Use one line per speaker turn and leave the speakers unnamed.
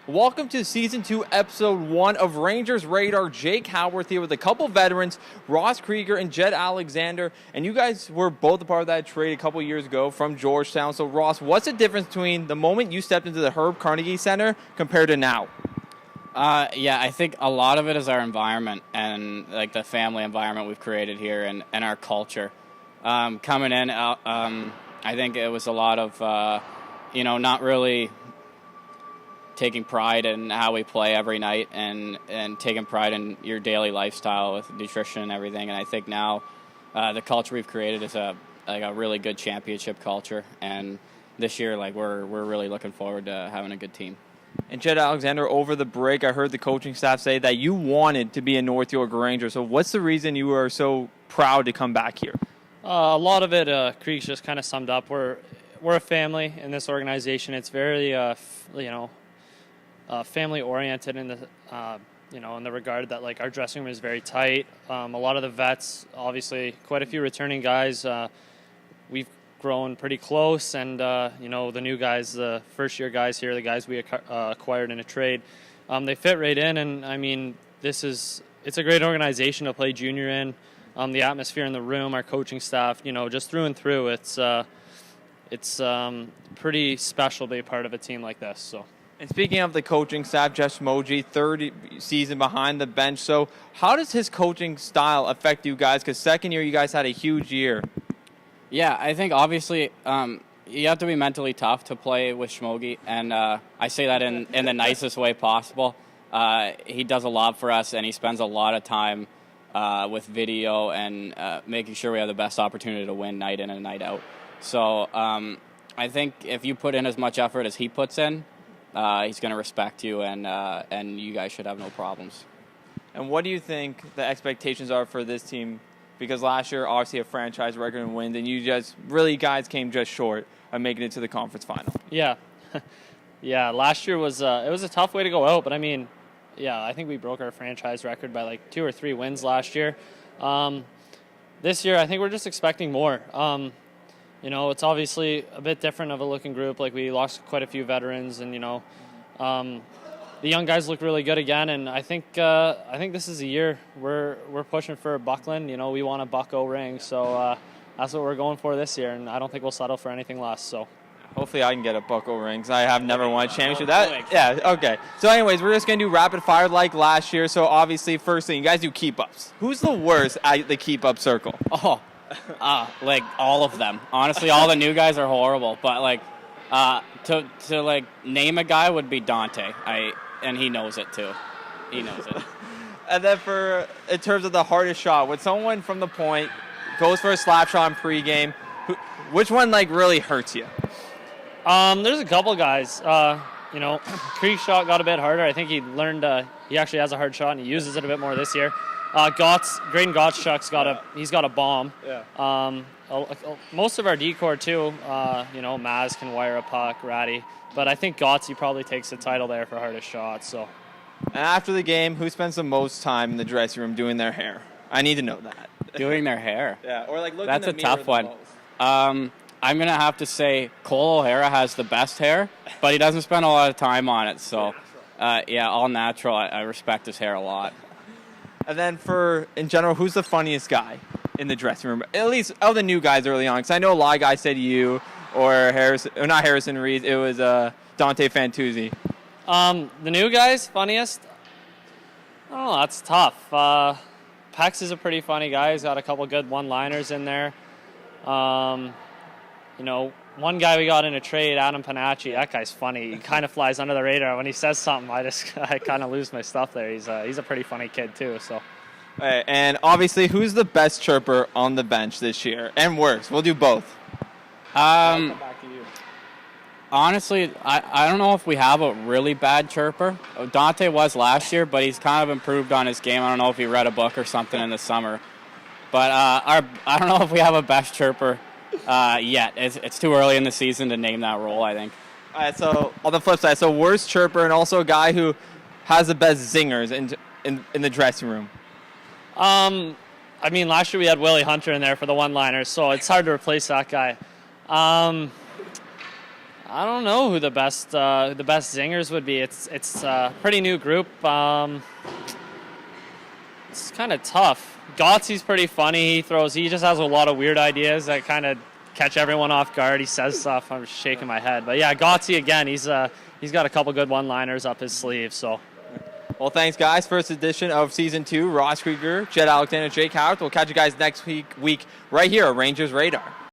Welcome to Season 2, Episode 1 of Rangers Radar. Jake Howorth here with a couple veterans, Ross Krieger and Jett Alexander. And you guys were both a part of that trade a couple years ago from Georgetown. So, Ross, what's the difference between the moment you stepped into the Herb Carnegie Center compared to now?
I think a lot of it is our environment and like the family environment we've created here and our culture. Coming in, I think it was a lot of, not really taking pride in how we play every night and taking pride in your daily lifestyle with nutrition and everything. And I think now the culture we've created is a really good championship culture. And this year, we're really looking forward to having a good team.
And Jett Alexander, over the break, I heard the coaching staff say that you wanted to be a North York Ranger. So what's the reason you are so proud to come back here?
A lot of it, Krieger just kind of summed up. We're a family in this organization. It's very, family oriented in the, in the regard that our dressing room is very tight. A lot of the vets, obviously, quite a few returning guys. We've grown pretty close, and the new guys, the first year guys here, the guys we acquired in a trade, they fit right in. And I mean, it's a great organization to play junior in. The atmosphere in the room, our coaching staff, just through and through, it's pretty special to be a part of a team like this. So.
And speaking of the coaching staff, Jeff Schmoji, third season behind the bench. So how does his coaching style affect you guys? Because second year, you guys had a huge year.
Yeah, I think obviously you have to be mentally tough to play with Schmogi, and I say that in the nicest way possible. He does a lot for us, and he spends a lot of time with video and making sure we have the best opportunity to win night in and night out. So I think if you put in as much effort as he puts in, he's going to respect you, and you guys should have no problems.
And what do you think the expectations are for this team? Because last year, obviously, a franchise record in wins, and you guys came just short of making it to the conference final.
Yeah. Yeah, last year was it was a tough way to go out, but I mean, yeah, I think we broke our franchise record by 2 or 3 wins last year. This year, I think we're just expecting more. It's obviously a bit different of a looking group. We lost quite a few veterans, and the young guys look really good again. And I think this is a year we're pushing for a Buckland. We want a Buck O-ring, so that's what we're going for this year. And I don't think we'll settle for anything less. So
hopefully I can get a Buck O-ring, because I have never won a championship. Okay. So anyways, we're just gonna do rapid fire like last year. So obviously, first thing, you guys do keep ups. Who's the worst at the keep up circle?
Oh. All of them. Honestly, all the new guys are horrible. But to name a guy would be Dante. And he knows it too. He knows it.
And then in terms of the hardest shot, when someone from the point goes for a slap shot in pregame, which one really hurts you?
There's a couple guys. Krieger's shot got a bit harder. I think he learned he actually has a hard shot and he uses it a bit more this year. Graydon Gottschalk's he's got a bomb. Yeah. Most of our decor too. Maz can wire a puck, Ratty, but I think Gottsy probably takes the title there for hardest shot. So.
And after the game, who spends the most time in the dressing room doing their hair? I need to know that.
Doing their hair.
Yeah, or looking.
That's
in the
a tough one. I'm gonna have to say Cole O'Hara has the best hair, but he doesn't spend a lot of time on it. So, all natural. I respect his hair a lot.
And then in general, who's the funniest guy in the dressing room? At least of the new guys early on. Because I know a lot of guys said you or not Harrison Reed. It was Dante Fantuzzi.
The new guys, funniest? Oh, that's tough. Pex is a pretty funny guy. He's got a couple good one-liners in there. One guy we got in a trade, Adam Panacci, that guy's funny. He kind of flies under the radar. When he says something, I kind of lose my stuff there. He's a pretty funny kid too. So.
Right, and obviously, who's the best chirper on the bench this year? And worse, we'll do both.
I'll come back to you.
Honestly, I don't know if we have a really bad chirper. Dante was last year, but he's kind of improved on his game. I don't know if he read a book or something in the summer. But I don't know if we have a best chirper. Yet. It's too early in the season to name that role, I think.
All right, so on the flip side, worst chirper and also a guy who has the best zingers in the dressing room.
Last year we had Willie Hunter in there for the one-liners, so it's hard to replace that guy. I don't know who the best zingers would be. It's a pretty new group. It's kind of tough. Gotzi's pretty funny. He just has a lot of weird ideas that kind of catch everyone off guard. He says stuff. I'm just shaking my head. But yeah, Gotzi again. He's got a couple good one-liners up his sleeve. So.
Well, thanks, guys. First edition of Season 2. Ross Krieger, Jett Alexander, Jake Howorth. We'll catch you guys next week right here at Rangers Radar.